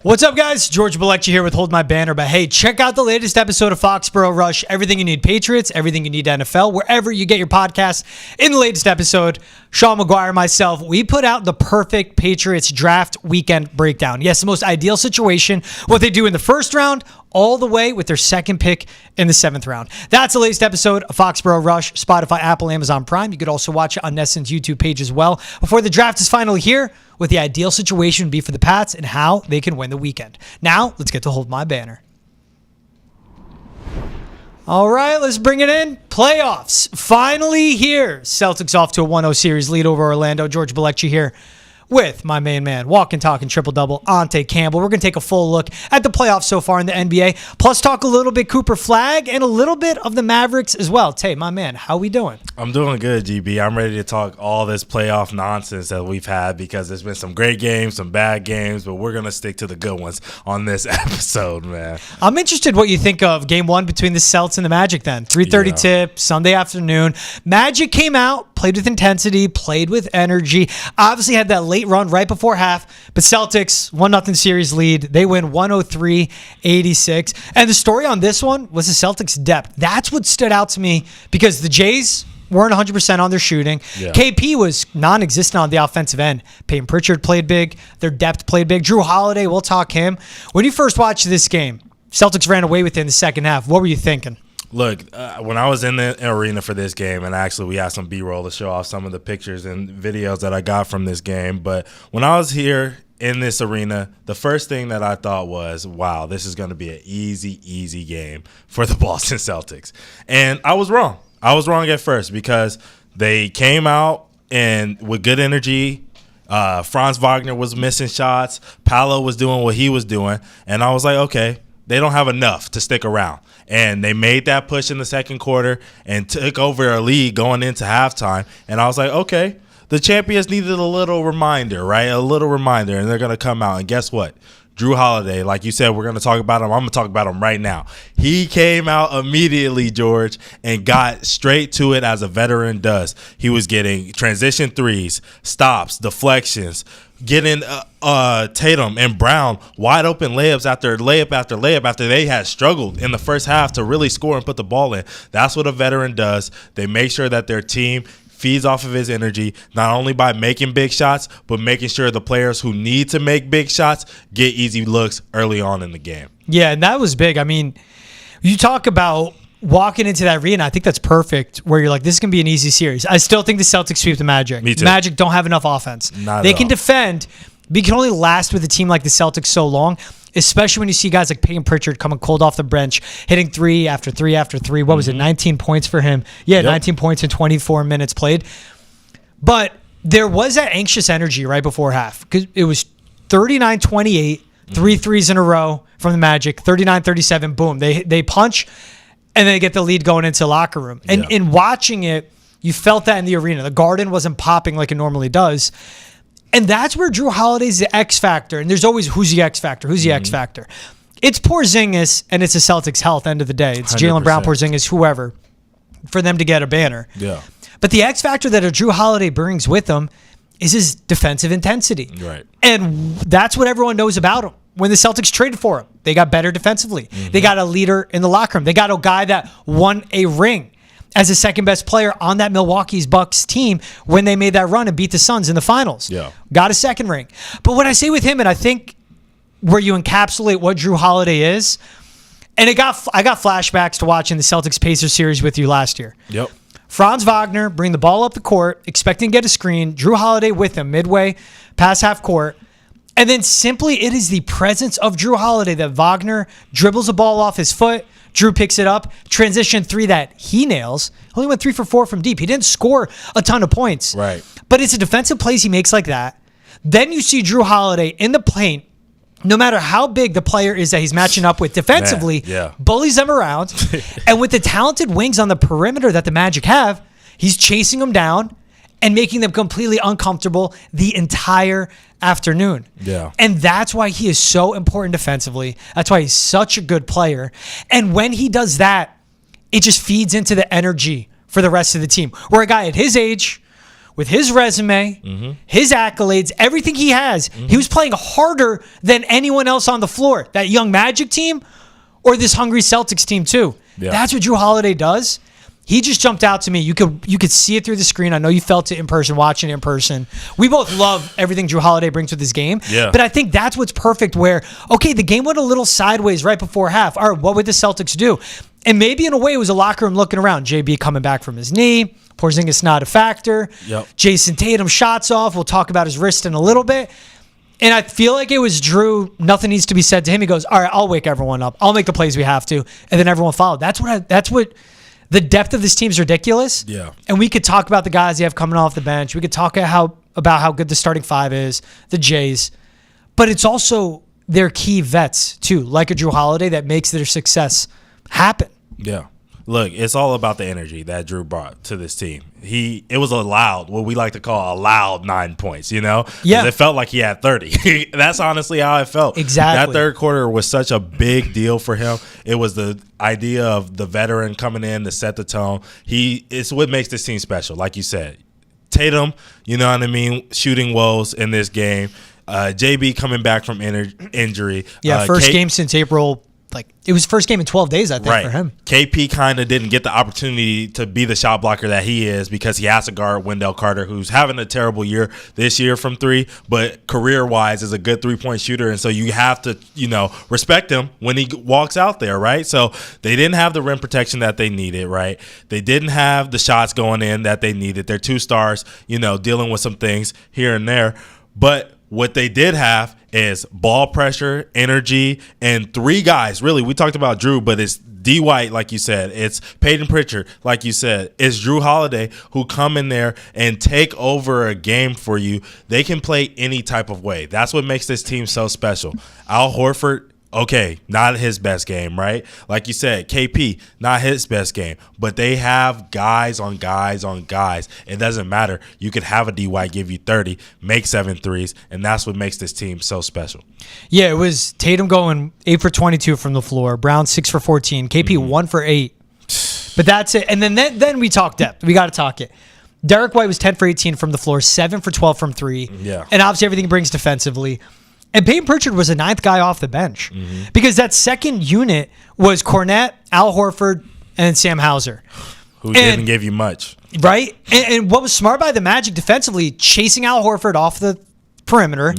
What's up, guys? George Balecki here with Hold My Banner. But hey, check out the latest episode of Foxborough Rush. Everything you need Patriots, everything you need NFL, wherever you get your podcasts. In the latest episode, Sean McGuire and myself, we put out the perfect Patriots draft weekend breakdown. Yes, the most ideal situation, what they do in the first round, all the way with their second pick in the 7th round. That's the latest episode of Foxborough Rush, Spotify, Apple, Amazon Prime. You could also watch it on Nesson's YouTube page as well. Before the draft is finally here, what the ideal situation would be for the Pats and how they can win the weekend. Now, let's get to Hold My Banner. All right, let's bring it in. Playoffs finally here. Celtics off to a 1-0 series lead over Orlando. George Balecki here with my main man, walking, talking, triple-double, Ante Campbell. We're going to take a full look at the playoffs so far in the NBA, plus talk a little bit Cooper Flagg and a little bit of the Mavericks as well. Tay, my man, how we doing? I'm doing good, GB. I'm ready to talk all this playoff nonsense that we've had because there's been some great games, some bad games, but we're going to stick to the good ones on this episode, man. I'm interested what you think of game one between the Celtics and the Magic then. 3:30 tip, Sunday afternoon. Magic came out, played with intensity, played with energy, obviously had that late run right before half, but Celtics 1-0 series lead. They win 103-86. And the story on this one was the Celtics' depth. That's what stood out to me because the Jays weren't 100% on their shooting. Yeah. KP was non-existent on the offensive end. Peyton Pritchard played big. Their depth played big. Drew Holiday, we'll talk him. When you first watched this game, Celtics ran away with it in the second half. What were you thinking? Look, when I was in the arena for this game, and actually we had some B-roll to show off some of the pictures and videos that I got from this game, but when I was here in this arena, the first thing that I thought was, wow, this is going to be an easy game for the Boston Celtics. And I was wrong. I was wrong at first because they came out and with good energy. Franz Wagner was missing shots. Paolo was doing what he was doing. And I was like, okay, they don't have enough to stick around. And they made that push in the second quarter and took over a lead going into halftime. And I was like, okay, the champions needed a little reminder, right? A little reminder, and they're going to come out. And guess what? Drew Holiday, like you said, we're going to talk about him. I'm going to talk about him right now. He came out immediately, George, and got straight to it as a veteran does. He was getting transition threes, stops, deflections, getting Tatum and Brown wide open layups after layup after layup after they had struggled in the first half to really score and put the ball in. That's what a veteran does. They make sure that their team feeds off of his energy, not only by making big shots, but making sure the players who need to make big shots get easy looks early on in the game. Yeah, and that was big. I mean, you talk about walking into that arena, I think that's perfect, where you're like, this is going to be an easy series. I still think the Celtics sweep the Magic. Me too. Magic don't have enough offense. They can defend, but you can only last with a team like the Celtics so long, especially when you see guys like Peyton Pritchard coming cold off the bench, hitting 3 after 3 after 3. What was it, 19 points for him? Yeah, yep. 19 points in 24 minutes played. But there was that anxious energy right before half because it was 39-28, 3 threes in a row from the Magic, 39-37, boom. They punch, and they get the lead going into the locker room. And in watching it, you felt that in the arena. The Garden wasn't popping like it normally does. And that's where Drew Holiday's the X factor. And there's always, who's the X factor? Who's the X factor? It's Porzingis, and it's the Celtics' health end of the day. It's Jaylen Brown, Porzingis, whoever, for them to get a banner. Yeah. But the X factor that a Drew Holiday brings with him is his defensive intensity. Right. And that's what everyone knows about him. When the Celtics traded for him, they got better defensively. They got a leader in the locker room. They got a guy that won a ring as the second best player on that Milwaukee's Bucks team when they made that run and beat the Suns in the finals. Yeah. Got a second ring. But what I say with him, and I think where you encapsulate what Drew Holiday is, and I got flashbacks to watching the Celtics-Pacers series with you last year. Yep. Franz Wagner bring the ball up the court, expecting to get a screen. Drew Holiday with him midway past half court. And then simply it is the presence of Drew Holiday that Wagner dribbles the ball off his foot. Drew picks it up. Transition 3 that he nails. Only went 3 for 4 from deep. He didn't score a ton of points. Right. But it's a defensive plays he makes like that. Then you see Drew Holiday in the paint. No matter how big the player is that he's matching up with defensively, bullies them around. And with the talented wings on the perimeter that the Magic have, he's chasing them down and making them completely uncomfortable the entire afternoon. Yeah. And that's why he is so important defensively. That's why he's such a good player. And when he does that, it just feeds into the energy for the rest of the team. Where a guy at his age, with his resume, his accolades, everything he has, he was playing harder than anyone else on the floor. That young Magic team or this hungry Celtics team too. Yeah. That's what Jrue Holiday does. He just jumped out to me. You could see it through the screen. I know you felt it in person, watching it in person. We both love everything Jrue Holiday brings with his game. Yeah. But I think that's what's perfect where, okay, the game went a little sideways right before half. All right, what would the Celtics do? And maybe in a way it was a locker room looking around. JB coming back from his knee. Porzingis not a factor. Yep. Jayson Tatum shots off. We'll talk about his wrist in a little bit. And I feel like it was Jrue. Nothing needs to be said to him. He goes, all right, I'll wake everyone up. I'll make the plays we have to. And then everyone followed. That's what the depth of this team is ridiculous. Yeah. And we could talk about the guys they have coming off the bench. We could talk about how good the starting five is, the Jays. But it's also their key vets, too, like a Jrue Holiday that makes their success happen. Yeah. Look, it's all about the energy that Jrue brought to this team. It was what we like to call a loud 9 points, you know? Yeah. It felt like he had 30. That's honestly how it felt. Exactly. That third quarter was such a big deal for him. It was the idea of the veteran coming in to set the tone. It's what makes this team special, like you said. Tatum, you know what I mean, shooting woes in this game. JB coming back from injury. Yeah, first game since April. Like, it was first game in 12 days, I think, for him. KP kind of didn't get the opportunity to be the shot blocker that he is because he has to guard Wendell Carter, who's having a terrible year this year from three, but career-wise is a good three-point shooter, and so you have to, respect him when he walks out there, right? So they didn't have the rim protection that they needed, right? They didn't have the shots going in that they needed. They're two stars, dealing with some things here and there, but what they did have is ball pressure, energy, and three guys. Really, we talked about Jrue, but it's D. White, like you said. It's Peyton Pritchard, like you said. It's Jrue Holiday who come in there and take over a game for you. They can play any type of way. That's what makes this team so special. Al Horford, okay, not his best game, right? Like you said, KP, not his best game. But they have guys on guys on guys. It doesn't matter. You could have a D. White give you 30, make 7 threes, and that's what makes this team so special. Yeah, it was Tatum going 8 for 22 from the floor, Brown 6 for 14, KP 1 for 8. But that's it. And then we talk depth. We got to talk it. Derek White was 10 for 18 from the floor, 7 for 12 from 3. Yeah. And obviously everything he brings defensively. And Peyton Pritchard was the 9th guy off the bench because that second unit was Cornette, Al Horford, and Sam Hauser. Who didn't give you much. Right? And what was smart by the Magic defensively, chasing Al Horford off the perimeter,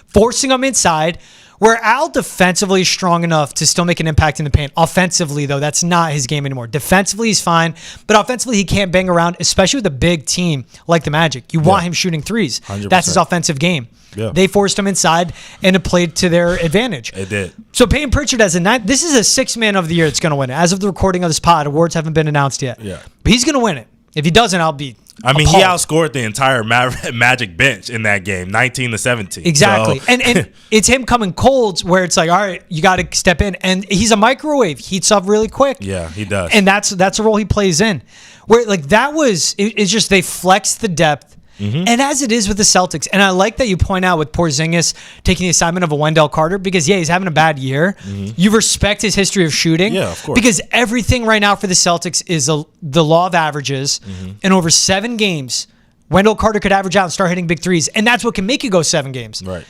forcing him inside, where Al defensively is strong enough to still make an impact in the paint. Offensively, though, that's not his game anymore. Defensively, he's fine, but offensively, he can't bang around, especially with a big team like the Magic. You want him shooting threes. 100%. That's his offensive game. Yeah. They forced him inside, and it played to their advantage. It did. So Peyton Pritchard as a 9th, this is a 6th man of the year that's going to win it. As of the recording of this pod, awards haven't been announced yet. Yeah. But he's going to win it. If he doesn't, I'll be appalled. He outscored the entire Magic bench in that game, 19-17. Exactly. So. And it's him coming cold where it's like, all right, you got to step in. And he's a microwave. Heats up really quick. Yeah, he does. And that's a role he plays in. Where it's just they flex the depth. And as it is with the Celtics, and I like that you point out with Porzingis taking the assignment of a Wendell Carter because, he's having a bad year. You respect his history of shooting. Yeah, of course. Because everything right now for the Celtics is the law of averages. And over 7 games, Wendell Carter could average out and start hitting big threes. And that's what can make you go 7 games. Right.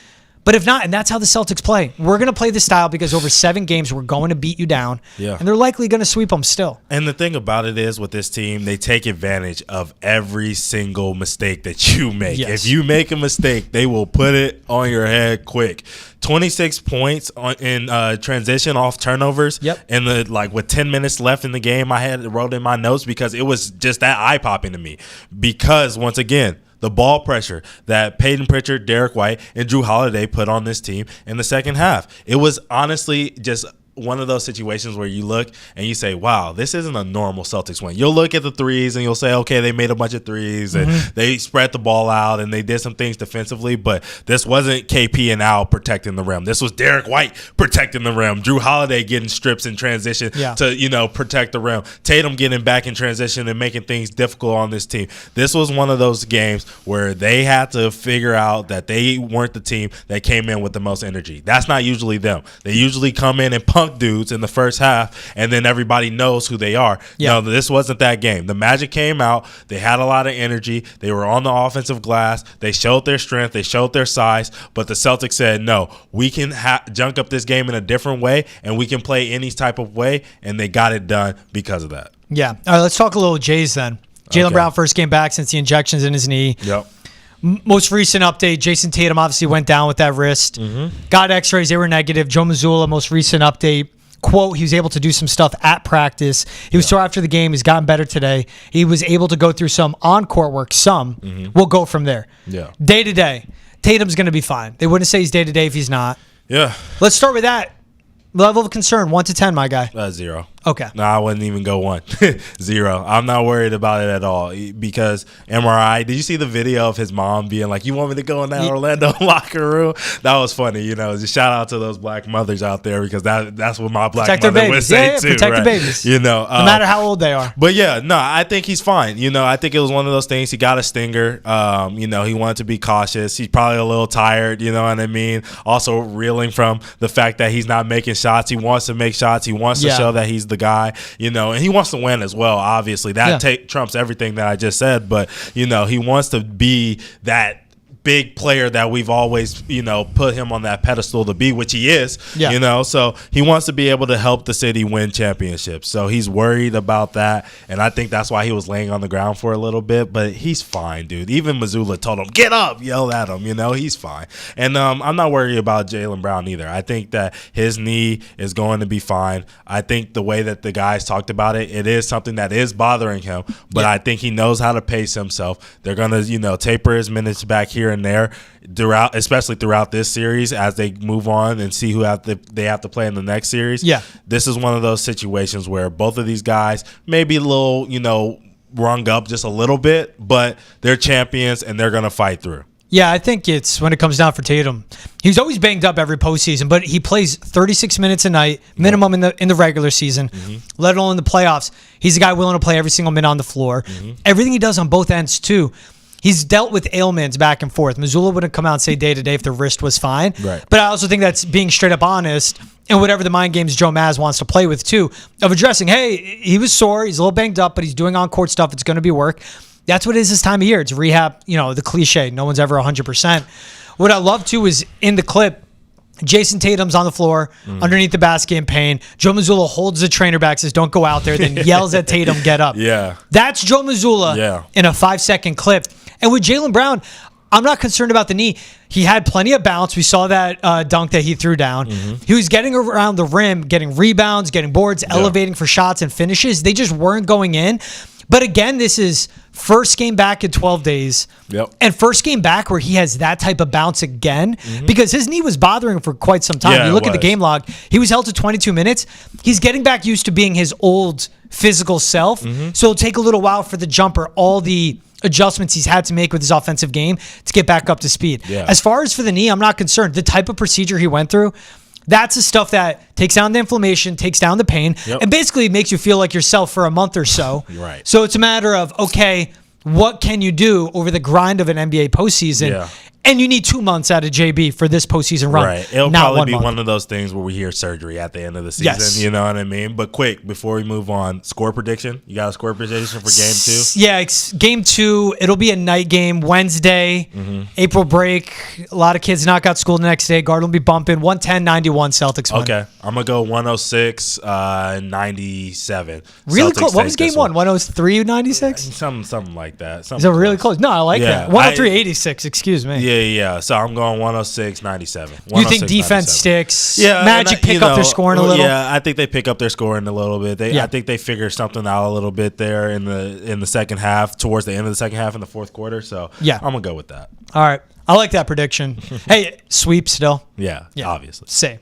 But if not, and that's how the Celtics play. We're going to play this style because over 7 games, we're going to beat you down. Yeah. And they're likely going to sweep them still. And the thing about it is with this team, they take advantage of every single mistake that you make. Yes. If you make a mistake, they will put it on your head quick. 26 points in transition off turnovers. Yep. And with 10 minutes left in the game, I had wrote in my notes because it was just that eye-popping to me. Because, once again, the ball pressure that Peyton Pritchard, Derek White, and Jrue Holiday put on this team in the second half. It was honestly just one of those situations where you look and you say, wow, this isn't a normal Celtics win. You'll look at the threes and you'll say, okay, they made a bunch of threes and they spread the ball out and they did some things defensively, but this wasn't KP and Al protecting the rim. This was Derek White protecting the rim. Jrue Holiday getting strips in transition to, protect the rim. Tatum getting back in transition and making things difficult on this team. This was one of those games where they had to figure out that they weren't the team that came in with the most energy. That's not usually them. They usually come in and punk dunk dudes in the first half, and then everybody knows who they are. No, this wasn't that game. The Magic came out. They had a lot of energy. They were on the offensive glass. They showed their strength. They showed their size. But the Celtics said, no, we can junk up this game in a different way, and we can play any type of way, and they got it done because of that. Yeah. All right, let's talk a little Jays then. Jaylen Brown, first game back since the injections in his knee. Yep. Most recent update, Jayson Tatum obviously went down with that wrist. Got x-rays, they were negative. Joe Mazzulla, most recent update, quote, he was able to do some stuff at practice. He was sore after the game. He's gotten better today. He was able to go through some on-court work. We'll go from there. Yeah. Day-to-day, Tatum's going to be fine. They wouldn't say he's day-to-day if he's not. Yeah. Let's start with that. Level of concern, 1 to 10, my guy. 0. Okay. No, I wouldn't even go 1. 0. I'm not worried about it at all because MRI. Did you see the video of his mom being like, "You want me to go in that Orlando locker room?" That was funny. Just shout out to those black mothers out there because that's what my black mother would say too. Protect the babies. No matter how old they are. But yeah, no, I think he's fine. I think it was one of those things. He got a stinger. He wanted to be cautious. He's probably a little tired. You know what I mean? Also reeling from the fact that he's not making shots. He wants to make shots. He wants to show that he's the guy, and he wants to win as well. Obviously, that trumps everything that I just said. But he wants to be that big player that we've always, put him on that pedestal to be, which he is. So he wants to be able to help the city win championships. So he's worried about that, and I think that's why he was laying on the ground for a little bit. But he's fine, dude. Even Mazzulla told him, "Get up!" Yelled at him. He's fine. And I'm not worried about Jaylen Brown either. I think that his knee is going to be fine. I think the way that the guys talked about it, it is something that is bothering him. But I think he knows how to pace himself. They're gonna, taper his minutes back here and there especially throughout this series as they move on and see who they have to play in the next series. This is one of those situations where both of these guys may be a little rung up just a little bit, but they're champions and they're gonna fight through. Yeah, I think it's when it comes down for Tatum, he's always banged up every postseason, but he plays 36 minutes a night minimum in the regular season, let alone in the playoffs. He's a guy willing to play every single minute on the floor. Everything he does on both ends too. He's dealt with ailments back and forth. Mazzulla wouldn't come out and say day-to-day if the wrist was fine. Right. But I also think that's being straight up honest and whatever the mind games Joe Maz wants to play with too, of addressing, hey, he was sore, he's a little banged up, but he's doing on-court stuff. It's going to be work. That's what it is this time of year. It's rehab, the cliche. No one's ever 100%. What I love too is in the clip, Jayson Tatum's on the floor underneath the basket in pain. Joe Mazzulla holds the trainer back, says, "Don't go out there," then yells at Tatum, "Get up." Yeah. That's Joe Mazzulla in a 5-second clip. And with Jaylen Brown, I'm not concerned about the knee. He had plenty of bounce. We saw that dunk that he threw down. He was getting around the rim, getting rebounds, getting boards, elevating for shots and finishes. They just weren't going in. But again, this is first game back in 12 days. And first game back where he has that type of bounce again because his knee was bothering him for quite some time. You look at the game log, he was held to 22 minutes. He's getting back used to being his old physical self. So it'll take a little while for the jumper, all the adjustments he's had to make with his offensive game to get back up to speed. As far as for the knee, I'm not concerned. The type of procedure he went through, that's the stuff that takes down the inflammation, takes down the pain, and basically makes you feel like yourself for a month or so. Right. So it's a matter of, okay, what can you do over the grind of an NBA postseason? And you need 2 months out of JB for this postseason run. Right. It'll probably be one of those things where we hear surgery at the end of the season. You know what I mean? But quick, before we move on, score prediction. You got a score prediction for game 2? Yeah, it's game 2. It'll be a night game, Wednesday, April break. A lot of kids not got school the next day. Guard will be bumping. 110-91 Celtics win. Okay. I'm going to go 106-97. Really close. What was game 1? 103-96? Something like that. Is it really close? No, I like that. 103-86, excuse me. Yeah. So I'm going 106-97. You think defense sticks? Yeah. Magic pick up their scoring a little? Yeah, I think they pick up their scoring a little bit. I think they figure something out a little bit there in the second half, towards the end of the second half in the fourth quarter. So I'm going to go with that. All right. I like that prediction. Hey, sweep still? Yeah, obviously. Same.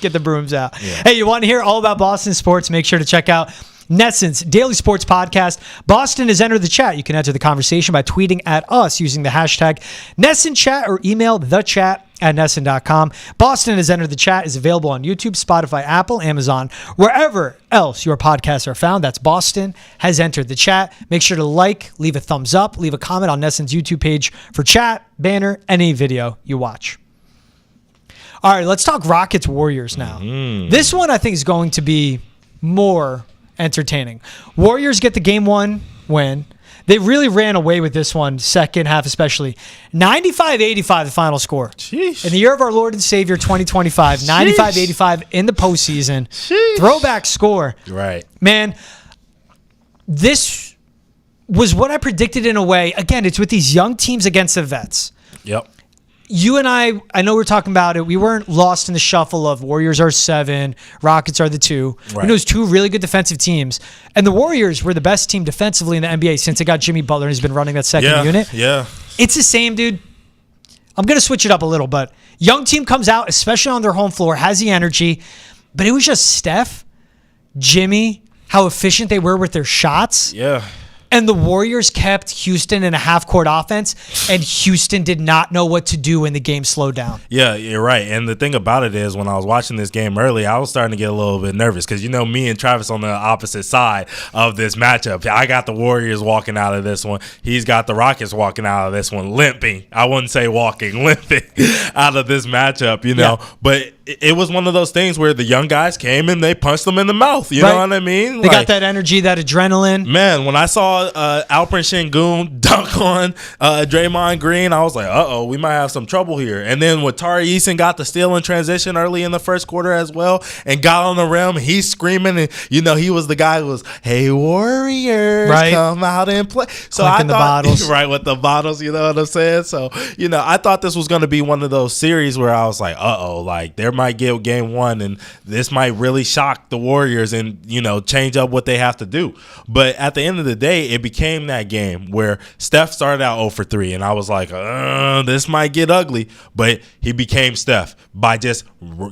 Get the brooms out. Hey, you want to hear all about Boston sports? Make sure to check out Nesson's Daily Sports Podcast. Boston has entered the chat. You can enter the conversation by tweeting at us using the hashtag NessonChat or email thechat@nesson.com. Boston has entered the chat is available on YouTube, Spotify, Apple, Amazon, wherever else your podcasts are found. That's Boston has entered the chat. Make sure to leave a thumbs up, leave a comment on Nesson's YouTube page for chat, banner, any video you watch. All right, let's talk Rockets Warriors now. This one I think is going to be more entertaining. Warriors get the game 1 win. They really ran away with this one, second half especially. 95-85 the final score. Sheesh. In the year of our Lord and Savior 2025, 95-85 in the postseason. Sheesh. Throwback score. Right. Man, this was what I predicted in a way. Again, it's with these young teams against the vets. Yep. You and I know we're talking about it. We weren't lost in the shuffle of Warriors are 7, Rockets are the 2. Right. We know it's 2 really good defensive teams. And the Warriors were the best team defensively in the NBA since they got Jimmy Butler and he's been running that second unit. Yeah. It's the same, dude. I'm going to switch it up a little, but young team comes out, especially on their home floor, has the energy. But it was just Steph, Jimmy, how efficient they were with their shots. Yeah. And the Warriors kept Houston in a half-court offense, and Houston did not know what to do when the game slowed down. Yeah, you're right. And the thing about it is when I was watching this game early, I was starting to get a little bit nervous because, me and Travis on the opposite side of this matchup. I got the Warriors walking out of this one. He's got the Rockets walking out of this one, limping. I wouldn't say walking, limping out of this matchup, Yeah. But it was one of those things where the young guys came and they punched them in the mouth. You know what I mean? They got that energy, that adrenaline. Man, when I saw Alperen Sengun dunk on Draymond Green, I was like, we might have some trouble here. And then when Tari Eason got the steal in transition early in the first quarter as well and got on the rim, he's screaming. And, he was the guy who was, hey, Warriors, come out and play. So Clinking the bottles. Right, with the bottles, you know what I'm saying? So, I thought this was going to be one of those series where I was like, there might get game 1 and this might really shock the Warriors and, change up what they have to do. But at the end of the day, it became that game where Steph started out 0 for 3, and I was like, this might get ugly. But he became Steph by just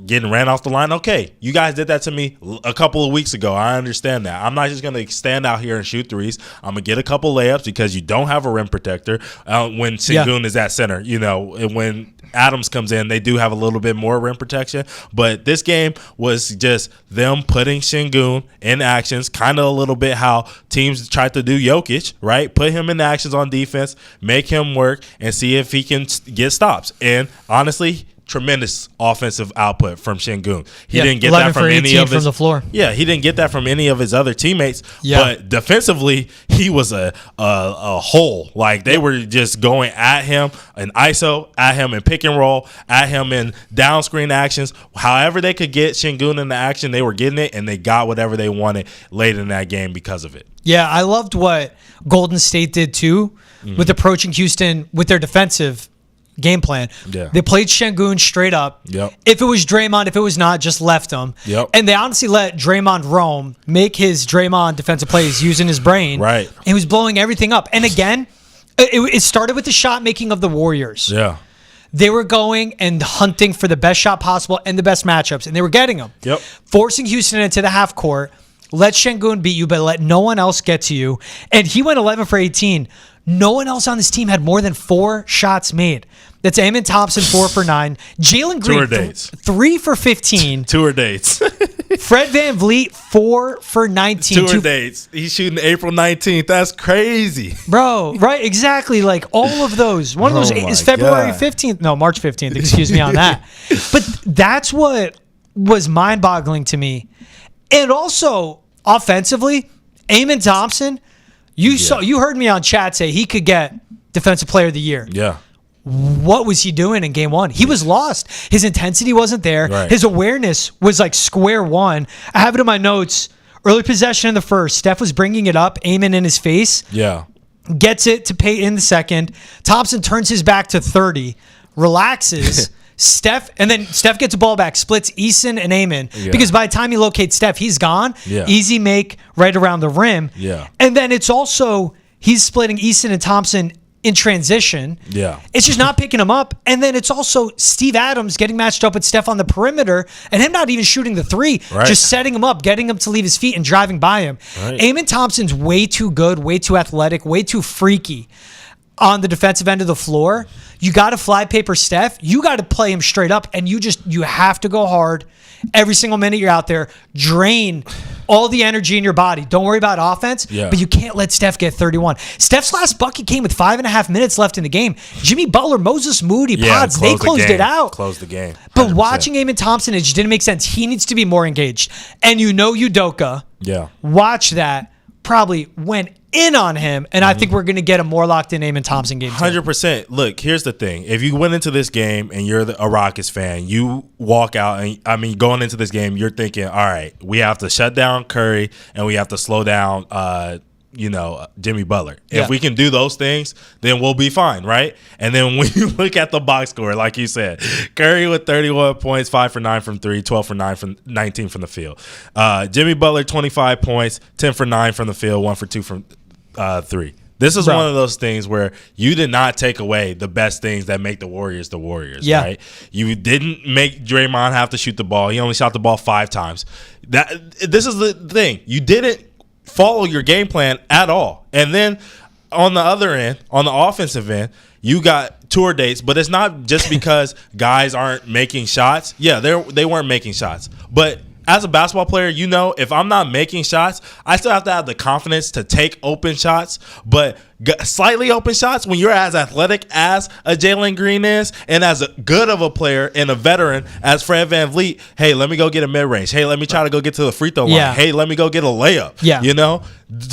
getting ran off the line. Okay, you guys did that to me a couple of weeks ago. I understand that. I'm not just going to stand out here and shoot threes. I'm going to get a couple layups because you don't have a rim protector when Sengun is at center. And when Adams comes in, they do have a little bit more rim protection. But this game was just them putting Sengun in actions, kind of a little bit how teams tried to do Jokic, right? Put him in actions on defense, make him work, and see if he can get stops. And honestly, tremendous offensive output from Sengun. He didn't get that from any of his from the floor. Yeah, he didn't get that from any of his other teammates. Yeah. But defensively, he was a hole. Like they were just going at him in ISO, at him in pick and roll, at him in down screen actions. However they could get Sengun in the action, they were getting it, and they got whatever they wanted late in that game because of it. Yeah, I loved what Golden State did too with approaching Houston with their defensive game plan. Yeah. They played Sengun straight up. Yep. If it was Draymond, if it was not, just left him. Yep. And they honestly let Draymond roam, make his Draymond defensive plays using his brain. Right. And he was blowing everything up. And again, it started with the shot making of the Warriors. Yeah. They were going and hunting for the best shot possible and the best matchups, and they were getting them. Yep. Forcing Houston into the half court. Let Sengun beat you, but let no one else get to you. And he went 11 for 18. No one else on this team had more than 4 shots made. That's Amen Thompson, 4 for 9. Jalen Green, 3 for 15. Tour dates. Fred VanVleet, 4 for 19. Tour dates. He's shooting April 19th. That's crazy. Bro, right, exactly. Like all of those. One of those is February 15th. No, March 15th. Excuse me on that. But that's what was mind-boggling to me. And also, offensively, Amen Thompson, you heard me on chat say he could get Defensive Player of the Year. Yeah. What was he doing in game 1? He was lost. His intensity wasn't there. Right. His awareness was like square one. I have it in my notes. Early possession in the first. Steph was bringing it up, aiming in his face. Yeah. Gets it to Payton in the second. Thompson turns his back to 30, relaxes. Steph gets a ball back, splits Eason and Amen. Yeah. Because by the time he locates Steph, he's gone. Yeah. Easy make right around the rim. Yeah. And then it's also, he's splitting Eason and Thompson in transition. Yeah. It's just not picking him up. And then it's also Steve Adams getting matched up with Steph on the perimeter and him not even shooting the 3, just setting him up, getting him to leave his feet and driving by him. Right. Amen Thompson's way too good, way too athletic, way too freaky on the defensive end of the floor. You got to fly paper Steph. You got to play him straight up, and you have to go hard every single minute you're out there. Drain all the energy in your body. Don't worry about offense, but you can't let Steph get 31. Steph's last bucket came with 5.5 minutes left in the game. Jimmy Butler, Moses Moody, Pods, they closed it out. Closed the game. 100%. But watching Amen Thompson, it just didn't make sense. He needs to be more engaged. And Udoka, watch that, probably went in on him, and I think we're going to get a more locked-in Amen Thompson game. 100%. Look, here's the thing. If you went into this game and you're a Rockets fan, you walk out, and going into this game, you're thinking, all right, we have to shut down Curry, and we have to slow down Jimmy Butler. If we can do those things, then we'll be fine, right? And then when you look at the box score, like you said, Curry with 31 points, 5 for 9 from 3, 12 for 9 from 19 from the field. Jimmy Butler, 25 points, 10 for 9 from the field, 1 for 2 from 3. This is one of those things where you did not take away the best things that make the Warriors, right? You didn't make Draymond have to shoot the ball. He only shot the ball 5 times. This is the thing. You didn't follow your game plan at all. And then on the other end, on the offensive end, you got tour dates, but it's not just because guys aren't making shots. Yeah, they weren't making shots. But as a basketball player, if I'm not making shots, I still have to have the confidence to take open shots. But slightly open shots, when you're as athletic as a Jalen Green is, and as good of a player and a veteran as Fred VanVleet, hey, let me go get a mid-range. Hey, let me try to go get to the free throw line. Hey, let me go get a layup.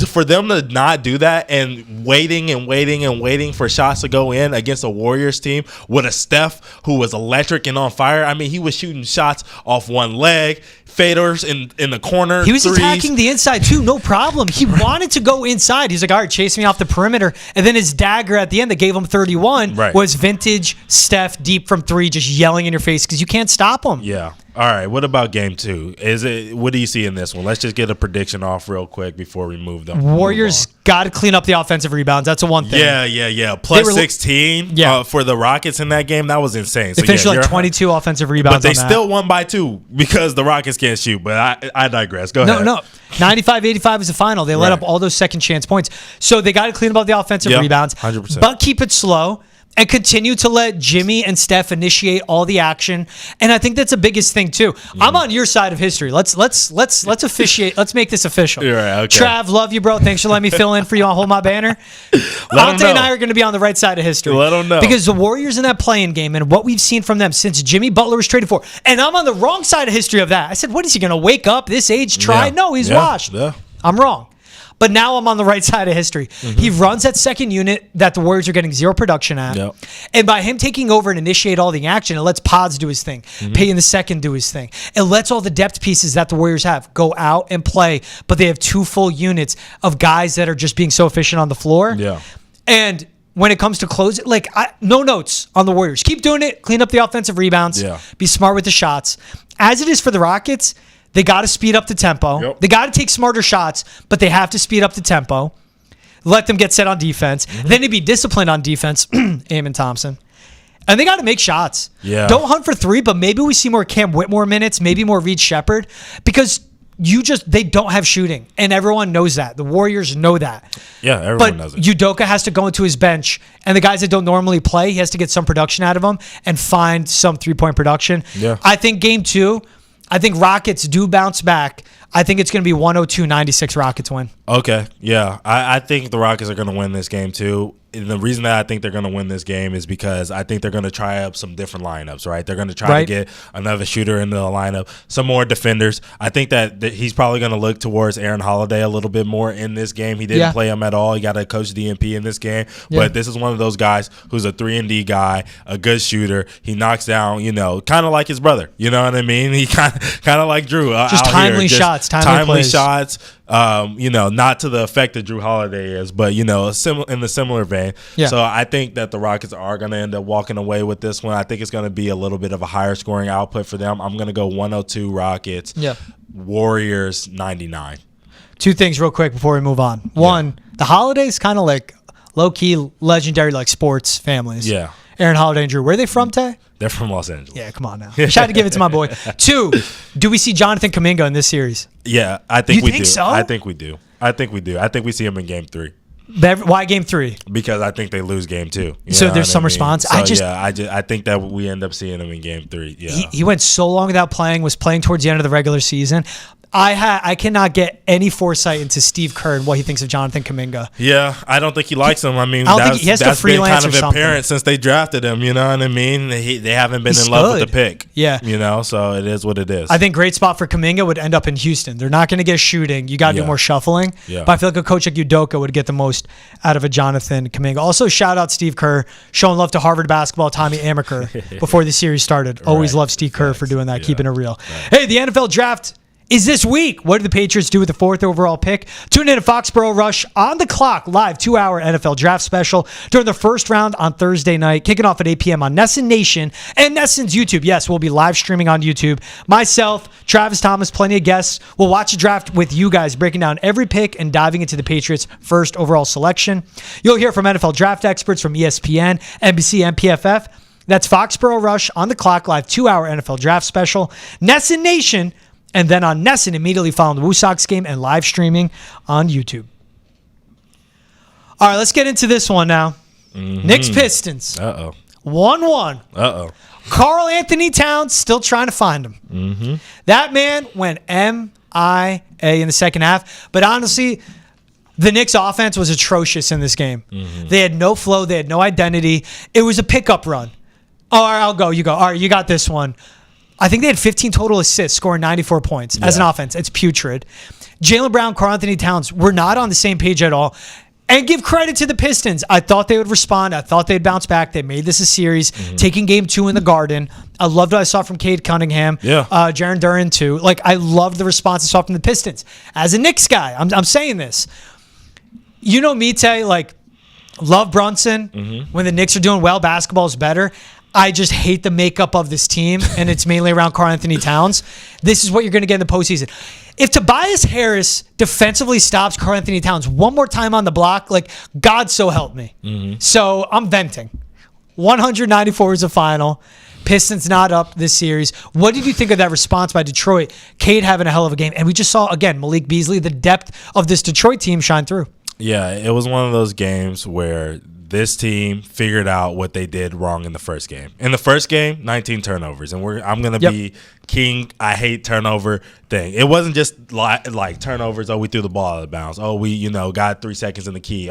For them to not do that and waiting for shots to go in against a Warriors team with a Steph who was electric and on fire. I mean, he was shooting shots off one leg, faders in the corner. He was threes. Attacking the inside too, no problem. He wanted to go inside. He's like, all right, chase me off the perimeter. And then his dagger at the end that gave him 31 was vintage Steph deep from 3, just yelling in your face because you can't stop him. Yeah. All right. What about game 2? What do you see in this one? Let's just get a prediction off real quick before we move them. Warriors got to clean up the offensive rebounds. That's the one thing. Yeah. Plus 16 for the Rockets in that game. That was insane. They finished 22 offensive rebounds. But they still won by 2 because the Rockets can't shoot. But I digress. Go ahead. No. 95-85 is the final. They let up all those second chance points. So they got to clean up the offensive rebounds. 100%. But keep it slow. And continue to let Jimmy and Steph initiate all the action, and I think that's the biggest thing too. I'm on your side of history. Let's officiate. Let's make this official. You're right. Okay. Trav, love you, bro. Thanks for letting me fill in for you on Hold My Banner. Ante and I are going to be on the right side of history. Let them know because the Warriors in that play-in game and what we've seen from them since Jimmy Butler was traded for, and I'm on the wrong side of history of that. I said, what is he going to wake up this age? Try? No, he's washed. Yeah. I'm wrong. But now I'm on the right side of history. He runs that second unit that the Warriors are getting 0 production at. And by him taking over and initiate all the action, it lets Pods do his thing. Payton the second do his thing. It lets all the depth pieces that the Warriors have go out and play, but they have 2 full units of guys that are just being so efficient on the floor. And when it comes to closing, no notes on the Warriors. Keep doing it. Clean up the offensive rebounds. Be smart with the shots. As it is for the Rockets, they got to speed up the tempo. They got to take smarter shots, but they have to speed up the tempo. Let them get set on defense. Then they be disciplined on defense, Amen Thompson. And they got to make shots. Don't hunt for 3, but maybe we see more Cam Whitmore minutes, maybe more Reed Shepherd, because they don't have shooting, and everyone knows that. The Warriors know that. Everyone knows it. But Udoka has to go into his bench, and the guys that don't normally play, he has to get some production out of them and find some 3-point production. I think game 2, I think Rockets do bounce back. I think it's going to be 102-96 Rockets win. Okay, yeah. I think the Rockets are going to win this game too. And the reason that I think they're going to win this game is because I think they're going to try up some different lineups, right? They're going to try to get another shooter into the lineup, some more defenders. I think that he's probably going to look towards Aaron Holiday a little bit more in this game. He didn't play him at all. He got to coach DNP in this game. But this is one of those guys who's a 3-and-D guy, a good shooter. He knocks down, kind of like his brother. You know what I mean? He kind of like Drew. Just timely shots, timely shots. Not to the effect that Drew Holiday is, but in the similar vein. So I think that the Rockets are going to end up walking away with this one. I think it's going to be a little bit of a higher scoring output for them. I'm going to go 102 Rockets. Warriors 99. 2 things real quick before we move on. One, the Holidays kind of like low key legendary like sports families. Aaron Holiday and Drew. Where are they from, Tay? They're from Los Angeles. Yeah, come on now. I tried to give it to my boy. 2, do we see Jonathan Kuminga in this series? Yeah, I think we do. So? I think we do. I think we see him in game 3. Why game 3? Because I think they lose game 2. So there's some response. So, I think that we end up seeing him in game 3. Yeah, he went so long without playing. Was playing towards the end of the regular season. I cannot get any foresight into Steve Kerr and what he thinks of Jonathan Kuminga. Yeah, I don't think he likes him. I mean, I don't think he has to freelance been kind of apparent since they drafted him. You know what I mean? They haven't been in love with the pick. Yeah. You know, so it is what it is. I think great spot for Kuminga would end up in Houston. They're not going to get shooting. You got to do more shuffling. Yeah. But I feel like a coach like Udoka would get the most out of a Jonathan Kuminga. Also, shout out Steve Kerr, showing love to Harvard basketball, Tommy Amaker, before the series started. Always love Steve Kerr for doing that, keeping it real. Right. Hey, the NFL draft is this week. What did the Patriots do with the 4th overall pick? Tune in to Foxborough Rush on the clock, live 2-hour NFL draft special during the first round on Thursday night, kicking off at 8 p.m. on Nesson Nation and Nesson's YouTube. Yes, we'll be live streaming on YouTube. Myself, Travis Thomas, plenty of guests. We'll watch the draft with you guys, breaking down every pick and diving into the Patriots' first overall selection. You'll hear from NFL draft experts from ESPN, NBC, and PFF. That's Foxborough Rush on the clock, live 2-hour NFL draft special. Nesson Nation. And then on Nesson, immediately following the Woo Sox game and live streaming on YouTube. All right, let's get into this one now. Knicks Pistons. 1-1. Karl Anthony Towns still trying to find him. That man went MIA in the second half. But honestly, the Knicks offense was atrocious in this game. They had no flow. They had no identity. It was a pickup run. All right, I'll go. You go. All right, you got this one. I think they had 15 total assists, scoring 94 points as an offense. It's putrid. Jaylen Brown, Karl Anthony Towns were not on the same page at all. And give credit to the Pistons. I thought they would respond. I thought they'd bounce back. They made this a series, taking game 2 in the Garden. I loved what I saw from Cade Cunningham. Jaren Duren, too. Like, I loved the response I saw from the Pistons. As a Knicks guy, I'm saying this. You know me, Tay, like, love Brunson. When the Knicks are doing well, basketball is better. I just hate the makeup of this team, and it's mainly around Karl Anthony Towns. This is what you're going to get in the postseason. If Tobias Harris defensively stops Karl Anthony Towns one more time on the block, like, God so help me. So I'm venting. 194 is the final. Pistons not up this series. What did you think of that response by Detroit? Cade having a hell of a game. And we just saw, again, Malik Beasley, the depth of this Detroit team shine through. Yeah, it was one of those games where this team figured out what they did wrong in the first game. In the first game, 19 turnovers. And I'm going to be king, I hate turnover thing. It wasn't just like turnovers, we threw the ball out of bounds. We, got 3 seconds in the key.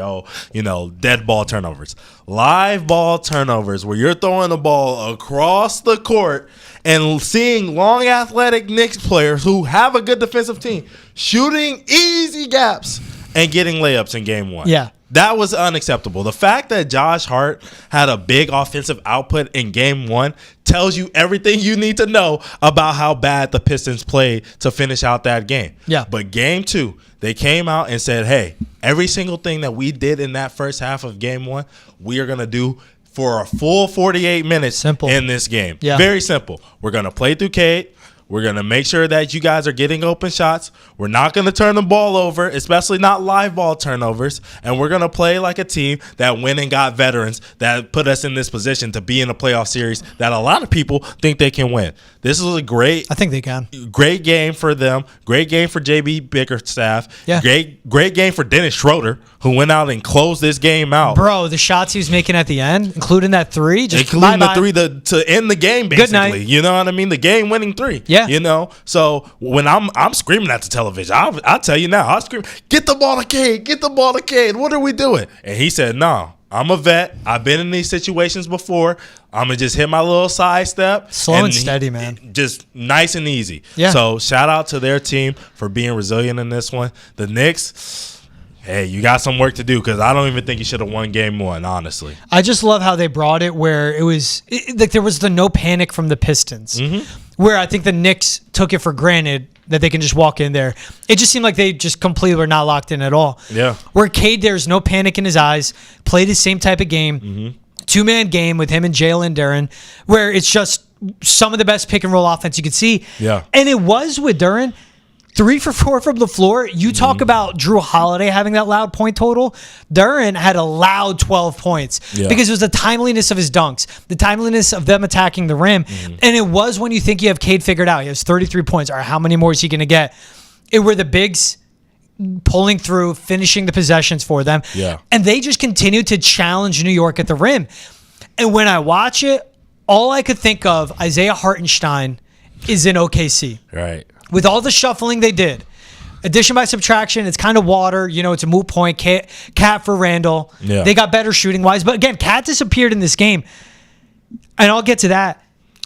Dead ball turnovers. Live ball turnovers where you're throwing the ball across the court and seeing long athletic Knicks players who have a good defensive team shooting easy gaps and getting layups in game 1. Yeah. That was unacceptable. The fact that Josh Hart had a big offensive output in game 1 tells you everything you need to know about how bad the Pistons played to finish out that game. Yeah. But game 2, they came out and said, hey, every single thing that we did in that first half of game 1, we are going to do for a full 48 minutes in this game. Yeah. Very simple. We're going to play through Cade. We're going to make sure that you guys are getting open shots. We're not going to turn the ball over, especially not live ball turnovers. And we're going to play like a team that went and got veterans that put us in this position to be in a playoff series that a lot of people think they can win. This is a great game for them. Great game for JB Bickerstaff. Yeah. Great game for Dennis Schroeder, who went out and closed this game out. Bro, the shots he was making at the end, including that 3. Including the 3 to end the game, basically. Good night. You know what I mean? The game-winning 3. Yeah. So when I'm screaming at the television, I'll tell you now, I'll scream, get the ball to Cade, get the ball to Cade. What are we doing? And he said, no, I'm a vet. I've been in these situations before. I'm going to just hit my little side step. Slow and steady, man. Just nice and easy. Yeah. So shout out to their team for being resilient in this one. The Knicks, hey, you got some work to do because I don't even think you should have won game 1, honestly. I just love how they brought it where it was like there was the no panic from the Pistons, where I think the Knicks took it for granted that they can just walk in there. It just seemed like they just completely were not locked in at all. Yeah. Where Cade, there's no panic in his eyes, played the same type of game, 2-man game with him and Jaylen Duren, where it's just some of the best pick and roll offense you could see. Yeah. And it was with Duren. 3 for 4 from the floor. You talk about Drew Holiday having that loud point total. Duren had a loud 12 points because it was the timeliness of his dunks, the timeliness of them attacking the rim. And it was when you think you have Cade figured out. He has 33 points. All right, how many more is he going to get? It were the bigs pulling through, finishing the possessions for them. Yeah. And they just continued to challenge New York at the rim. And when I watch it, all I could think of, Isaiah Hartenstein is in OKC. Right. with all the shuffling they did, addition by subtraction, it's kind of water. It's a moot point. Cat for Randall. Yeah. They got better shooting wise. But again, Cat disappeared in this game. And I'll get to that.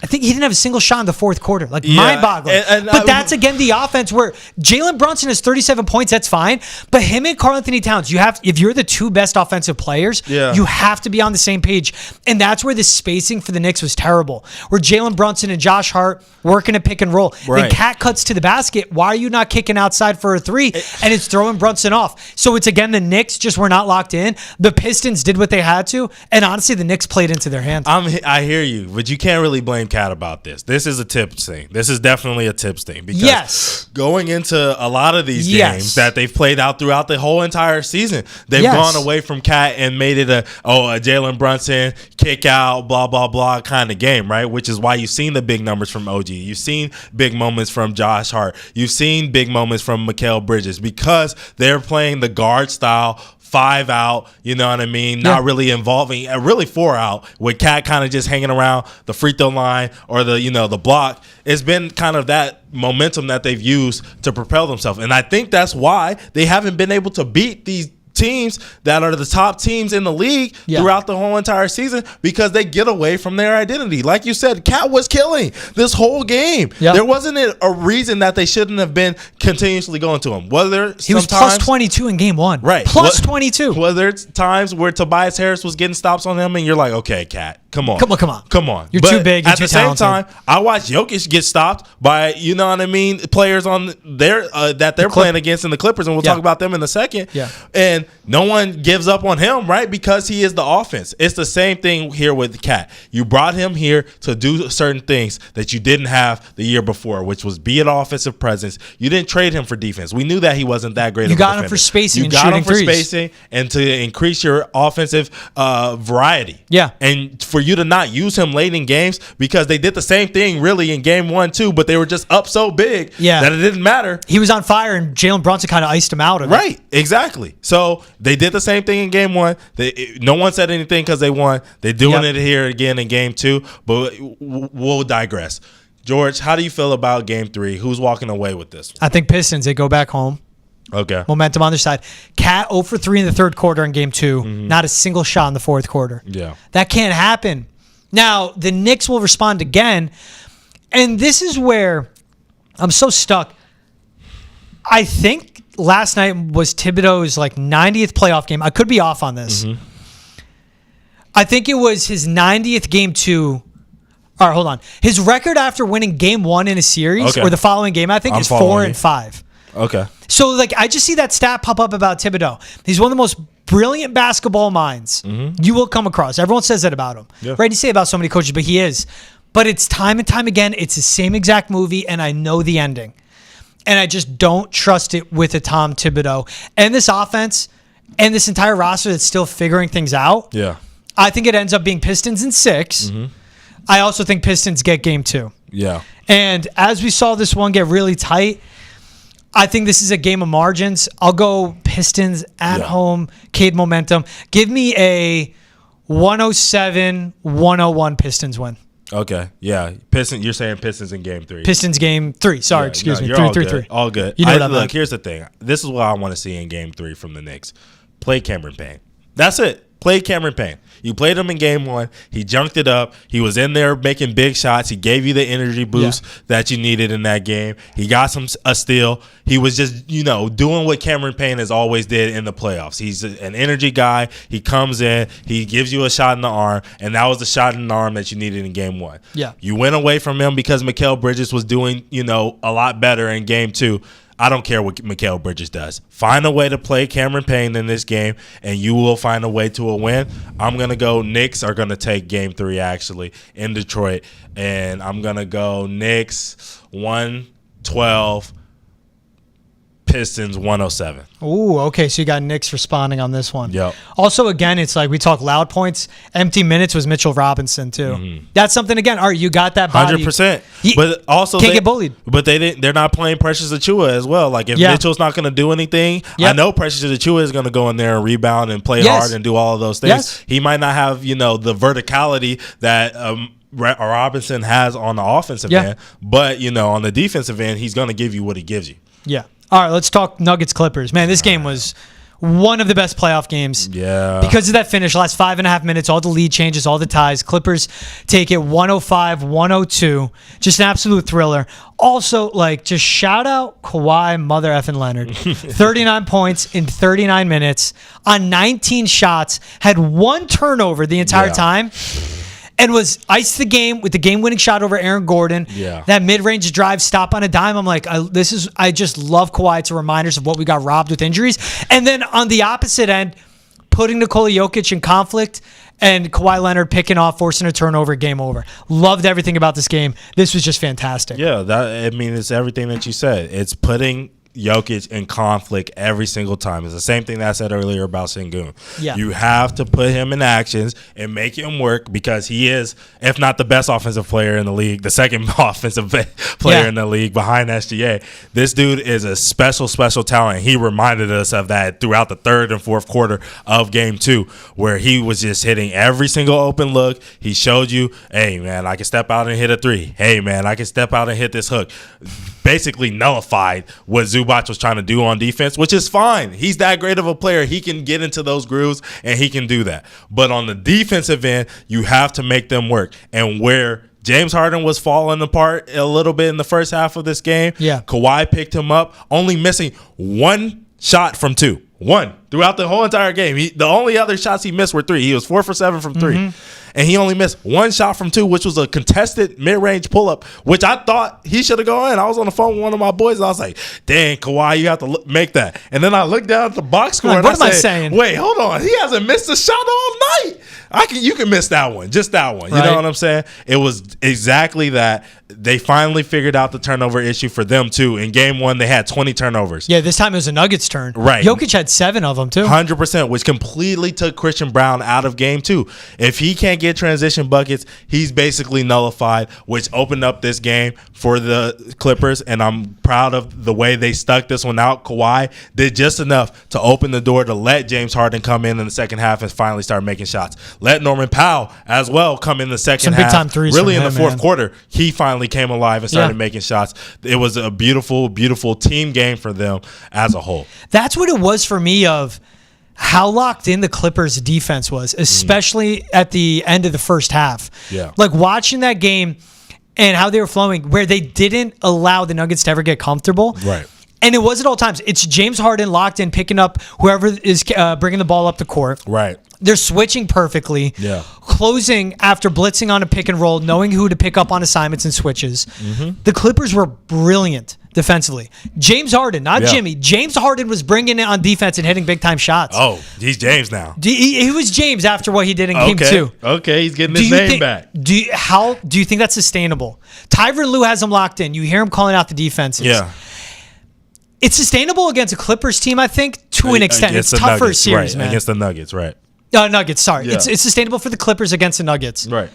I think he didn't have a single shot in the fourth quarter. Mind-boggling. But that's, again, the offense where Jalen Brunson has 37 points. That's fine. But him and Karl-Anthony Towns, if you're the two best offensive players, you have to be on the same page. And that's where the spacing for the Knicks was terrible. Where Jalen Brunson and Josh Hart working a pick and roll. Right. Then Cat cuts to the basket. Why are you not kicking outside for a three? And it's throwing Brunson off. So it's, again, the Knicks just were not locked in. The Pistons did what they had to. And honestly, the Knicks played into their hands. I hear you, but you can't really blame Cat about this. This is a tips thing. This is definitely a tips thing. Because going into a lot of these games that they've played out throughout the whole entire season, they've gone away from Cat and made it a Jalen Brunson kick out, blah, blah, blah kind of game, right? Which is why you've seen the big numbers from OG. You've seen big moments from Josh Hart. You've seen big moments from Mikal Bridges because they're playing the guard style, 5 out, you know what I mean? Not really involving, really 4 out, with Cat kind of just hanging around the free throw line or the block. It's been kind of that momentum that they've used to propel themselves. And I think that's why they haven't been able to beat these teams that are the top teams in the league throughout the whole entire season, because they get away from their identity. Like you said, Cat was killing this whole game. There wasn't a reason that they shouldn't have been continuously going to him. He was plus 22 in game 1. Right. Plus 22. Whether it's times where Tobias Harris was getting stops on him and you're like, okay, Cat, come on. Come on. You're too big. At the same time, I watched Jokic get stopped by, you know what I mean, players on their that they're playing against in the Clippers, and we'll talk about them in a second. And no one gives up on him, right? Because he is the offense. It's the same thing here with Cat. You brought him here to do certain things that you didn't have the year before, which was be an offensive presence. You didn't trade him for defense. We knew that he wasn't that great. You got him for spacing. You got him for spacing and to increase your offensive variety. And for you to not use him late in games, because they did the same thing really in game 1 too, but they were just up so big that it didn't matter. He was on fire and Jalen Brunson kind of iced him out of it. Right, exactly. So they did the same thing in game 1. No one said anything because they won. They're doing it here again in game 2, but we'll digress. George, how do you feel about game 3? Who's walking away with this one? I think Pistons, they go back home. Okay. Momentum on their side. Cat 0 for 3 in the third quarter in game 2. Not a single shot in the fourth quarter. That can't happen. Now, the Knicks will respond again, and this is where I'm so stuck. I think last night was Thibodeau's 90th playoff game. I could be off on this. I think it was his 90th game 2. All right, hold on. His record after winning game 1 in a series or the following game, I think, is 4-5. Okay. So, I just see that stat pop up about Thibodeau. He's one of the most brilliant basketball minds you will come across. Everyone says that about him. Right? You say about so many coaches, but he is. But it's time and time again, it's the same exact movie, and I know the ending. And I just don't trust it with a Tom Thibodeau. And this offense and this entire roster that's still figuring things out. I think it ends up being Pistons in 6. I also think Pistons get game 2. And as we saw this one get really tight, I think this is a game of margins. I'll go Pistons at home, Cade momentum. Give me a 107-101 Pistons win. Okay, yeah. Pistons. You're saying Pistons in game 3. Pistons game 3. Sorry, excuse me. 3-3. All good. You know what I mean. Look, here's the thing. This is what I want to see in game 3 from the Knicks. Play Cameron Payne. That's it. Play Cameron Payne. You played him in game 1. He junked it up. He was in there making big shots. He gave you the energy boost that you needed in that game. He got a steal. He was just, doing what Cameron Payne has always did in the playoffs. He's an energy guy. He comes in. He gives you a shot in the arm, and that was the shot in the arm that you needed in game 1. You went away from him because Mikal Bridges was doing, a lot better in game 2. I don't care what Mikal Bridges does. Find a way to play Cameron Payne in this game, and you will find a way to a win. I'm going to go Knicks are going to take game 3, actually, in Detroit. And I'm going to go Knicks 112, Pistons 107. Ooh, okay. So you got Knicks responding on this one. Yep. Also, again, it's we talk loud points. Empty minutes was Mitchell Robinson too. That's something. Again, all right, you got that body. 100%. But also can't get bullied. But they're not playing Precious Achiuwa as well. If Mitchell's not going to do anything, I know Precious Achiuwa is going to go in there and rebound and play hard and do all of those things. He might not have the verticality that Robinson has on the offensive end. But, on the defensive end, he's going to give you what he gives you. Yeah. All right, let's talk Nuggets-Clippers. Man, this game was one of the best playoff games. Yeah. Because of that finish, last 5.5 minutes, all the lead changes, all the ties. Clippers take it 105-102. Just an absolute thriller. Also, just shout out Kawhi mother effing Leonard. 39 points in 39 minutes on 19 shots. Had one turnover the entire time. And was iced the game with the game-winning shot over Aaron Gordon. Yeah. That mid-range drive stop on a dime. I'm like, I just love Kawhi. It's a reminder of what we got robbed with injuries. And then on the opposite end, putting Nikola Jokic in conflict and Kawhi Leonard picking off, forcing a turnover, game over. Loved everything about this game. This was just fantastic. Yeah, it's everything that you said. It's putting Jokic in conflict every single time. It's the same thing that I said earlier about Sengun. Yeah. You have to put him in actions and make him work because he is, if not the best offensive player in the league, the second offensive player in the league behind SGA. This dude is a special, special talent. He reminded us of that throughout the third and fourth quarter of game 2 where he was just hitting every single open look. He showed you, hey, man, I can step out and hit a 3. Hey, man, I can step out and hit this hook. Basically nullified what Zubac was trying to do on defense, which is fine. He's that great of a player. He can get into those grooves, and he can do that. But on the defensive end, you have to make them work. And where James Harden was falling apart a little bit in the first half of this game, Kawhi picked him up, only missing one shot from 2. One throughout the whole entire game. The only other shots he missed were 3. He was 4 for 7 from 3. And he only missed one shot from 2, which was a contested mid-range pull-up, which I thought he should have gone in. I was on the phone with one of my boys, and I was like, dang, Kawhi, you have to make that. And then I looked down at the box score, and what am I saying? Wait, hold on. He hasn't missed a shot all night. You can miss that one, just that one. You know what I'm saying? It was exactly that. They finally figured out the turnover issue for them, too. In game 1, they had 20 turnovers. Yeah, this time it was a Nuggets turn. Right. Jokic had 7 of them, too. 100%, which completely took Christian Brown out of game 2. If he can't get transition buckets, he's basically nullified, which opened up this game for the Clippers, and I'm proud of the way they stuck this one out. Kawhi did just enough to open the door to let James Harden come in the second half and finally start making shots. Let Norman Powell as well come in the second half. Some big-time threes really from in him, the fourth quarter, he finally came alive and started making shots. It was a beautiful, beautiful team game for them as a whole. That's what it was for me of how locked in the Clippers defense was, especially at the end of the first half. Yeah. Like watching that game and how they were flowing, where they didn't allow the Nuggets to ever get comfortable. Right. And it was at all times. It's James Harden locked in, picking up whoever is bringing the ball up the court. Right. They're switching perfectly. Yeah. Closing after blitzing on a pick and roll, knowing who to pick up on assignments and switches. The Clippers were brilliant defensively. James Harden, not Jimmy. James Harden was bringing it on defense and hitting big-time shots. Oh, he's James now. He was James after what he did in Game 2. Okay, he's getting his name back. Do you think that's sustainable? Tyronn Lue has him locked in. You hear him calling out the defenses. Yeah. It's sustainable against a Clippers team, I think, to an extent. It's tough for a series, man. Against the Nuggets, right. Nuggets, sorry. Yeah. It's sustainable for the Clippers against the Nuggets. Right.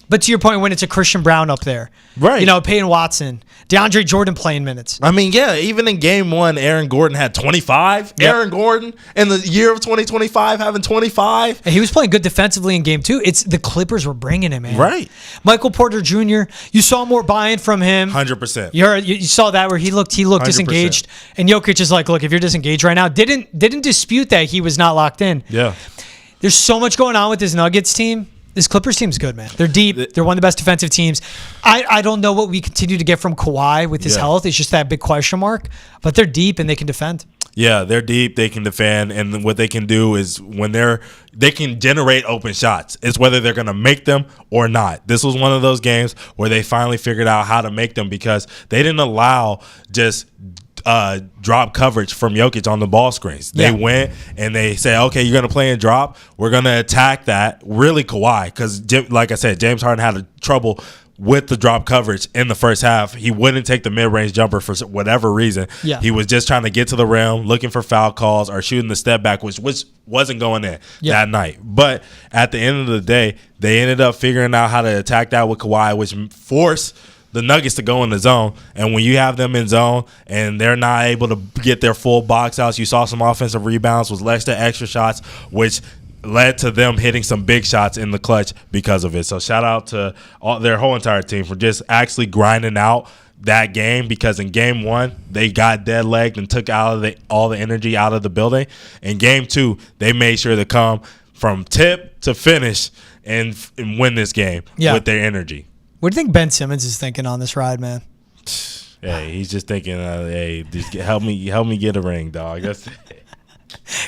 But to your point, when it's a Christian Brown up there. Right. Peyton Watson, DeAndre Jordan playing minutes. I mean, yeah, even in game 1, Aaron Gordon had 25. Yep. Aaron Gordon in the year of 2025 having 25. And he was playing good defensively in game 2. It's the Clippers were bringing him, man. Right. Michael Porter Jr., you saw more buy-in from him. 100%. You saw that where he looked 100%. disengaged. And Jokic is like, look, if you're disengaged right now, didn't dispute that he was not locked in. Yeah. There's so much going on with this Nuggets team. This Clippers team's good, man. They're deep. They're one of the best defensive teams. I don't know what we continue to get from Kawhi with his health. It's just that big question mark. But they're deep and they can defend. Yeah, they're deep. They can defend. And what they can do is when they can generate open shots. It's whether they're going to make them or not. This was one of those games where they finally figured out how to make them because they didn't allow just drop coverage from Jokic on the ball screens. They went and they said, okay, you're going to play and drop. We're going to attack that. Really Kawhi, because like I said, James Harden had trouble with the drop coverage in the first half. He wouldn't take the mid-range jumper for whatever reason. Yeah. He was just trying to get to the rim, looking for foul calls or shooting the step back, which wasn't going in that night. But at the end of the day, they ended up figuring out how to attack that with Kawhi, which forced the Nuggets to go in the zone. And when you have them in zone and they're not able to get their full box outs, you saw some offensive rebounds, was less to extra shots, which led to them hitting some big shots in the clutch because of it. So shout out to their whole entire team for just actually grinding out that game, because in game 1 they got dead legged and took all the energy out of the building. In game 2 they made sure to come from tip to finish and win this game with their energy. What do you think Ben Simmons is thinking on this ride, man? Hey, he's just thinking, hey, just help me get a ring, dog.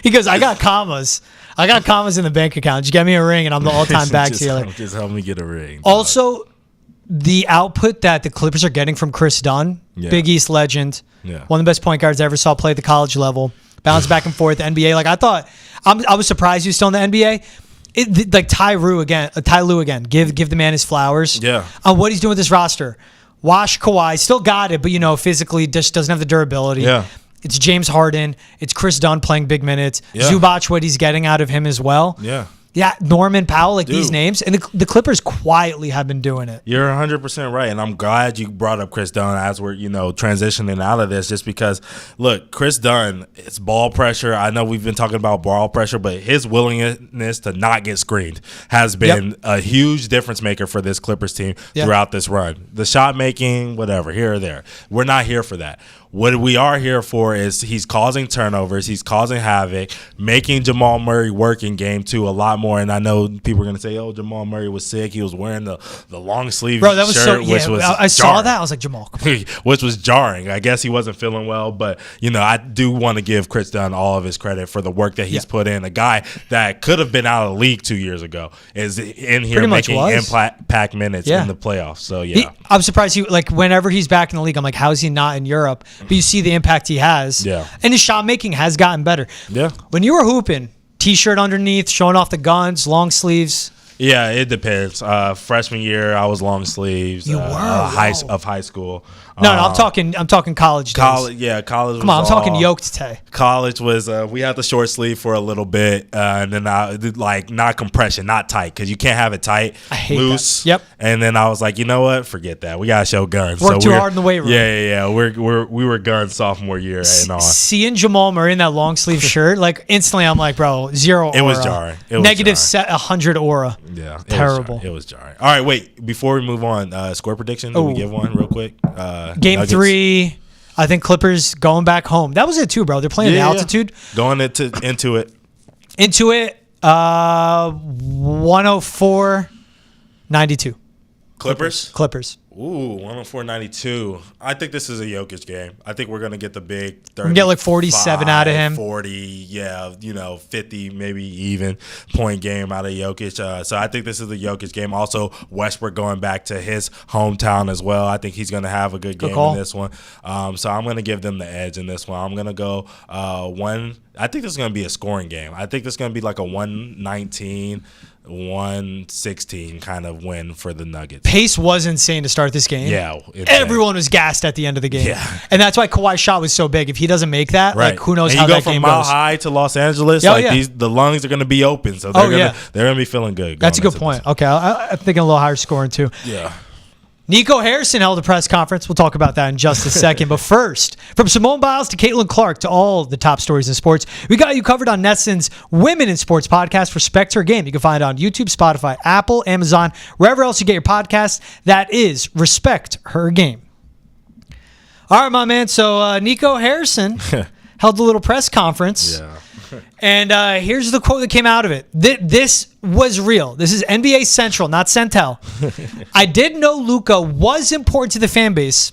He goes, I got commas in the bank account. Just get me a ring, and I'm the all-time bag sealer. Just help me get a ring, dog. Also, the output that the Clippers are getting from Chris Dunn, Big East legend, one of the best point guards I ever saw play at the college level, bounce back and forth, NBA. Like, I was surprised he was still in the NBA. Like Ty Lue again. Give the man his flowers. Yeah. On what he's doing with this roster. Wash Kawhi, still got it, but physically just doesn't have the durability. Yeah. It's James Harden. It's Chris Dunn playing big minutes. Yeah. Zubac, what he's getting out of him as well. Yeah. Yeah, Norman Powell, these names. And the Clippers quietly have been doing it. You're 100% right. And I'm glad you brought up Chris Dunn as we're, transitioning out of this, just because, look, Chris Dunn, it's ball pressure. I know we've been talking about ball pressure, but his willingness to not get screened has been a huge difference maker for this Clippers team throughout this run. The shot making, whatever, here or there. We're not here for that. What we are here for is he's causing turnovers, he's causing havoc, making Jamal Murray work in game 2 a lot more. And I know people are going to say, oh, Jamal Murray was sick. He was wearing the long sleeve Bro, that was shirt, which was I saw that. I was like, Jamal. Which was jarring. I guess he wasn't feeling well. But, I do want to give Chris Dunn all of his credit for the work that he's put in. A guy that could have been out of the league 2 years ago is in here making impact minutes in the playoffs. So, I'm surprised whenever he's back in the league, I'm like, how is he not in Europe? But you see the impact he has. Yeah. And his shot making has gotten better. Yeah. When you were hooping, T-shirt underneath, showing off the guns, long sleeves. Yeah, it depends. Freshman year, I was long sleeves. You were of high school. No, I'm talking college days. College. Come on, I'm talking yoked tay. College was we had the short sleeve for a little bit, and then I did not compression, not tight, because you can't have it tight, I hate loose. That. Yep. And then I was like, you know what? Forget that. We gotta show guns. Work too hard in the weight room. Yeah. We were guns sophomore year and on. Seeing Jamal Murray in that long sleeve shirt, instantly I'm like, bro, 0 aura. It was jarring. Negative 100 aura. Yeah. Terrible. It was jarring. All right, wait. Before we move on, score prediction. Can we give one real quick? Game Nuggets. 3, I think Clippers going back home. That was it too, bro. They're playing the altitude. Going into it. Into it, 104-92. Clippers. Ooh, 104-92. I think this is a Jokic game. I think we're going to get the big 30. We're going to get like 47 out of him. 40, 50, maybe even point game out of Jokic. So I think this is a Jokic game. Also, Westbrook going back to his hometown as well. I think he's going to have a good game in this one. So I'm going to give them the edge in this one. I'm going to go I think this is going to be a scoring game. I think this is going to be like a 116 kind of win for the Nuggets. Pace was insane to start this game. Yeah. Everyone was gassed at the end of the game. Yeah. And that's why Kawhi's shot was so big. If he doesn't make that, who knows how that game goes. You go from Mile High to Los Angeles, the lungs are going to be open. So they're going to be feeling good. That's a good point. Okay. I'm thinking a little higher scoring too. Yeah. Nico Harrison held a press conference. We'll talk about that in just a second. But first, from Simone Biles to Caitlin Clark to all the top stories in sports, we got you covered on NESN's Women in Sports podcast, Respect Her Game. You can find it on YouTube, Spotify, Apple, Amazon, wherever else you get your podcasts. That is Respect Her Game. All right, my man. So Nico Harrison held a little press conference. Yeah. And here's the quote that came out of it. This was real. This is NBA Central, not Centel. I did know Luka was important to the fan base.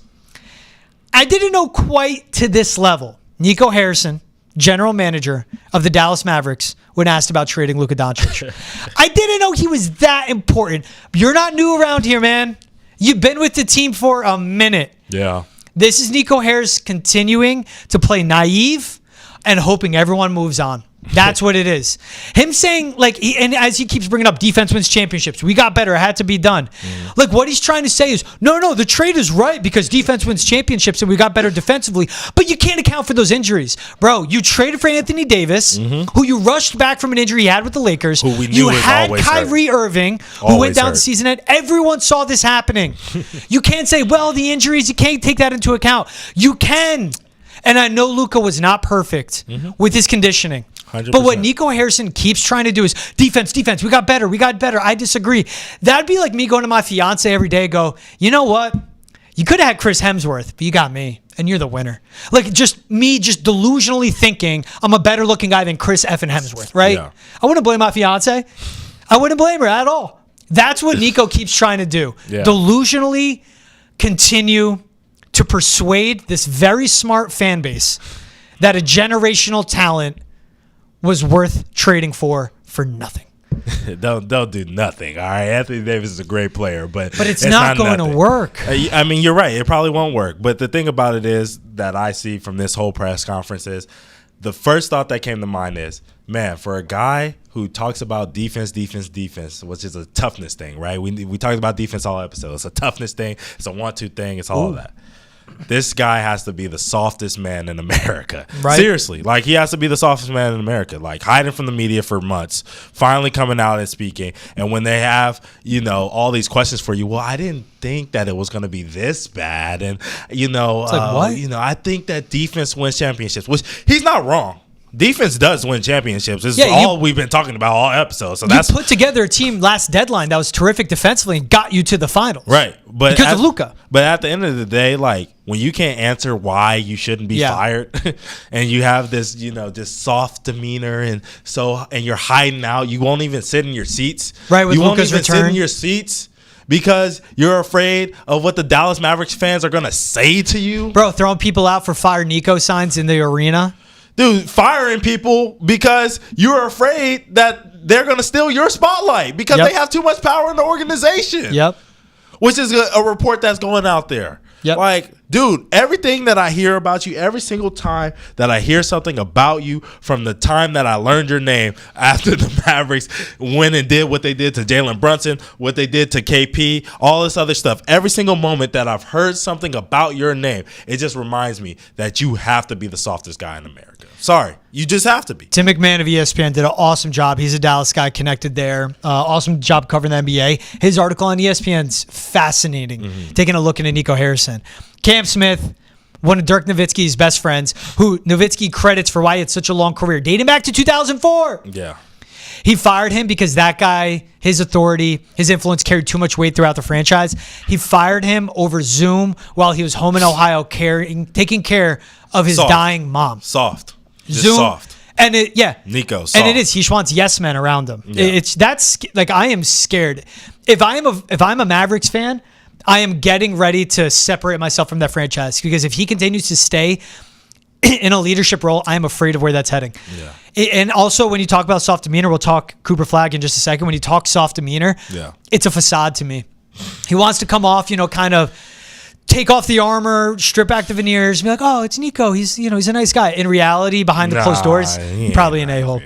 I didn't know quite to this level. Nico Harrison, general manager of the Dallas Mavericks, when asked about trading Luka Doncic. I didn't know he was that important. You're not new around here, man. You've been with the team for a minute. Yeah. This is Nico Harris continuing to play naive and hoping everyone moves on. That's what it is. Him saying, and as he keeps bringing up, defense wins championships. We got better. It had to be done. What he's trying to say is, no, the trade is right because defense wins championships and we got better defensively. But you can't account for those injuries. Bro, you traded for Anthony Davis, who you rushed back from an injury he had with the Lakers. Who we knew you had Kyrie Irving, who went down the season end. Everyone saw this happening. You can't say, the injuries, you can't take that into account. You can. And I know Luka was not perfect with his conditioning. 100%. But what Nico Harrison keeps trying to do is defense. We got better. I disagree. That'd be like me going to my fiance every day and go, you know what? You could have had Chris Hemsworth, but you got me, and you're the winner. Like, just me just delusionally thinking I'm a better looking guy than Chris effing Hemsworth, right? Yeah. I wouldn't blame my fiance. I wouldn't blame her at all. That's what Nico keeps trying to do. Yeah. Delusionally continue to persuade this very smart fan base that a generational talent was worth trading for nothing. Don't do nothing. All right, Anthony Davis is a great player, but it's not going to work. I mean, you're right. It probably won't work. But the thing about it is that I see from this whole press conference is the first thought that came to mind is, man, for a guy who talks about defense, which is a toughness thing, right? We talked about defense all episode. It's a toughness thing. It's a 1-2 thing. It's all of that. This guy has to be the softest man in America. Right. Seriously. Like, he has to be the softest man in America. Like, hiding from the media for months, finally coming out and speaking. And when they have, all these questions for you, well, I didn't think that it was going to be this bad. And, it's like, what? I think that defense wins championships, which he's not wrong. Defense does win championships. This is all we've been talking about all episodes. So that's put together a team last deadline that was terrific defensively and got you to the finals. Right. But because of Luka. But at the end of the day, like, when you can't answer why you shouldn't be fired and you have this, this soft demeanor and you're hiding out, you won't even sit in your seats. Right, with you Luka's won't even sit in your seats because you're afraid of what the Dallas Mavericks fans are going to say to you. Bro, throwing people out for fire Nico signs in the arena. Dude, firing people because you're afraid that they're going to steal your spotlight because they have too much power in the organization. Yep. Which is a report that's going out there. Yep. Like, dude, everything that I hear about you, every single time that I hear something about you from the time that I learned your name after the Mavericks went and did what they did to Jalen Brunson, what they did to KP, all this other stuff, every single moment that I've heard something about your name, it just reminds me that you have to be the softest guy in America. Sorry. You just have to be. Tim McMahon of ESPN did an awesome job. He's a Dallas guy connected there. Awesome job covering the NBA. His article on ESPN's fascinating. Taking a look into Nico Harrison. Cam Smith, one of Dirk Nowitzki's best friends, who Nowitzki credits for why he had such a long career, dating back to 2004. Yeah. He fired him because that guy, his authority, his influence carried too much weight throughout the franchise. He fired him over Zoom while he was home in Ohio taking care of his dying mom. Soft. Just Zoom. Soft. And Nico, soft. and it is. He just wants yes men around him. Yeah. That's like, I am scared. If I'm a Mavericks fan, I am getting ready to separate myself from that franchise because if he continues to stay in a leadership role, I am afraid of where that's heading. Yeah. And also, when you talk about soft demeanor, we'll talk Cooper Flagg in just a second. When you talk soft demeanor, it's a facade to me. He wants to come off, kind of take off the armor, strip back the veneers, be like, oh, it's Nico. He's a nice guy. In reality, behind the closed doors, probably an a-hole.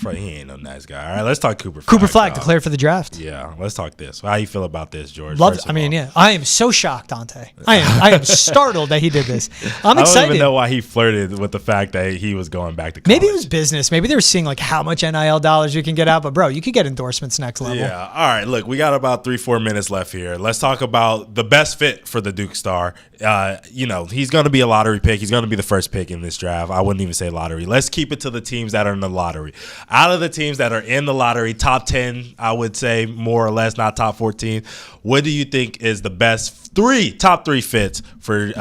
He ain't no nice guy. All right, let's talk Cooper Flagg. Cooper Flagg declared for the draft. Yeah, let's talk this. How you feel about this, George? I am so shocked, Dante. I am startled that he did this. I'm excited. I don't even know why he flirted with the fact that he was going back to college. Maybe it was business. Maybe they were seeing like how much NIL dollars you can get out. But bro, you could get endorsements next level. Yeah. All right. Look, we got about 3-4 minutes left here. Let's talk about the best fit for the Duke star. He's going to be a lottery pick. He's going to be the first pick in this draft. I wouldn't even say lottery. Let's keep it to the teams that are in the lottery. Out of the teams that are in the lottery, top 10, I would say more or less, not top 14. What do you think is the best top three fits for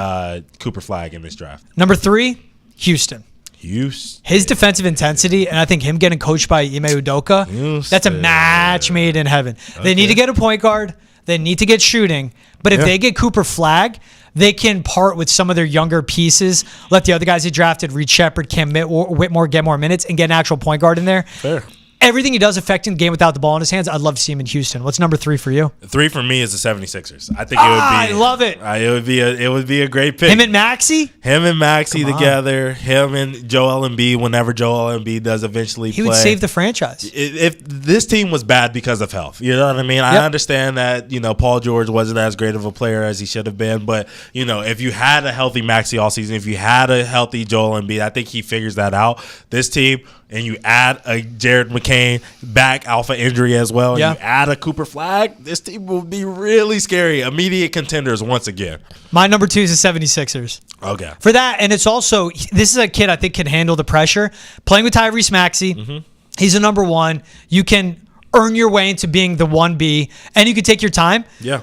Cooper Flagg in this draft? Number 3, Houston. His defensive intensity, and I think him getting coached by Ime Udoka, that's a match made in heaven. Okay. They need to get a point guard. They need to get shooting. But if they get Cooper Flagg, they can part with some of their younger pieces, let the other guys they drafted, Reed Shepherd, Cam Whitmore, get more minutes, and get an actual point guard in there. Fair. Everything he does affecting the game without the ball in his hands, I'd love to see him in Houston. What's number 3 for you? 3 for me is the 76ers. I think it would be. I love it. It would be a great pick. Him and Maxey together. Him and Joel Embiid. Whenever Joel Embiid does eventually play, he would save the franchise. If this team was bad because of health, you know what I mean. Yep. I understand that Paul George wasn't as great of a player as he should have been, but if you had a healthy Maxey all season, if you had a healthy Joel Embiid, I think he figures that out. This team and you add a Jared McCain back alpha injury as well, and you add a Cooper Flagg, this team will be really scary. Immediate contenders once again. My number 2 is the 76ers. Okay. For that, and it's also, this is a kid I think can handle the pressure. Playing with Tyrese Maxey, he's a number 1. You can earn your way into being the 1B, and you can take your time. Yeah.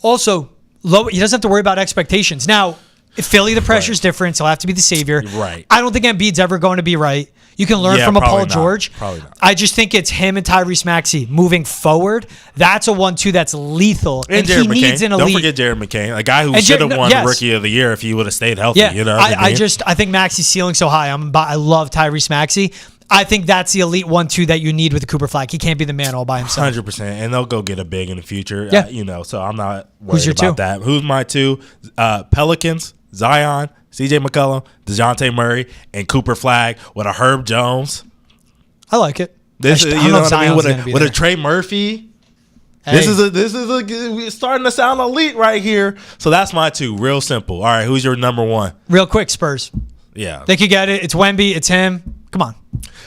Also, he doesn't have to worry about expectations. Now, if Philly, the pressure's different, so he'll have to be the savior. Right. I don't think Embiid's ever going to be right. You can learn from a Paul George. Probably not. I just think it's him and Tyrese Maxey moving forward. That's a 1-2 that's lethal. And Jared he McCain. needs an elite. Don't forget Jared McCain, a guy who should have won Rookie of the Year if he would have stayed healthy. Yeah. You know what I mean? I think Maxey's ceiling so high. I love Tyrese Maxey. I think that's the elite 1-2 that you need with the Cooper Flagg. He can't be the man all by himself. 100%. And they'll go get a big in the future. Yeah. So I'm not worried Who's your about 2? that. Who's my 2? Pelicans, Zion, CJ McCollum, DeJounte Murray, and Cooper Flagg with a Herb Jones. I like it. This is, you know what I mean? With a Trey Murphy. Hey. This is starting to sound elite right here. So that's my 2. Real simple. All right, who's your number 1? Real quick, Spurs. Yeah. They could get it. It's Wemby. It's him. Come on.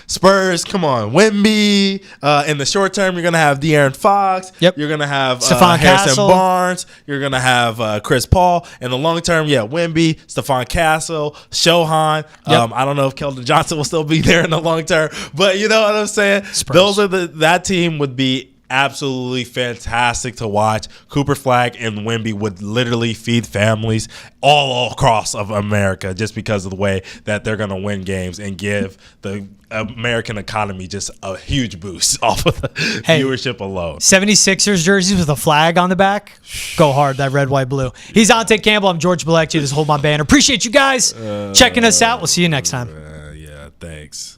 Spurs, come on. Wemby. In the short term, you're going to have De'Aaron Fox. Yep. You're going to have Stephon Harrison Castle. Barnes. You're going to have Chris Paul. In the long term, Wemby, Stephon Castle, Shohan. Yep. I don't know if Keldon Johnson will still be there in the long term, but you know what I'm saying? Spurs. Those are that team would be absolutely fantastic to watch. Cooper Flagg and Wemby would literally feed families all across of America just because of the way that they're going to win games and give the American economy just a huge boost off of the viewership alone. 76ers jerseys with a flag on the back. Go hard, that red, white, blue. He's Ante Campbell. I'm George Bilecki. Just hold my banner. Appreciate you guys checking us out. We'll see you next time. Yeah, thanks.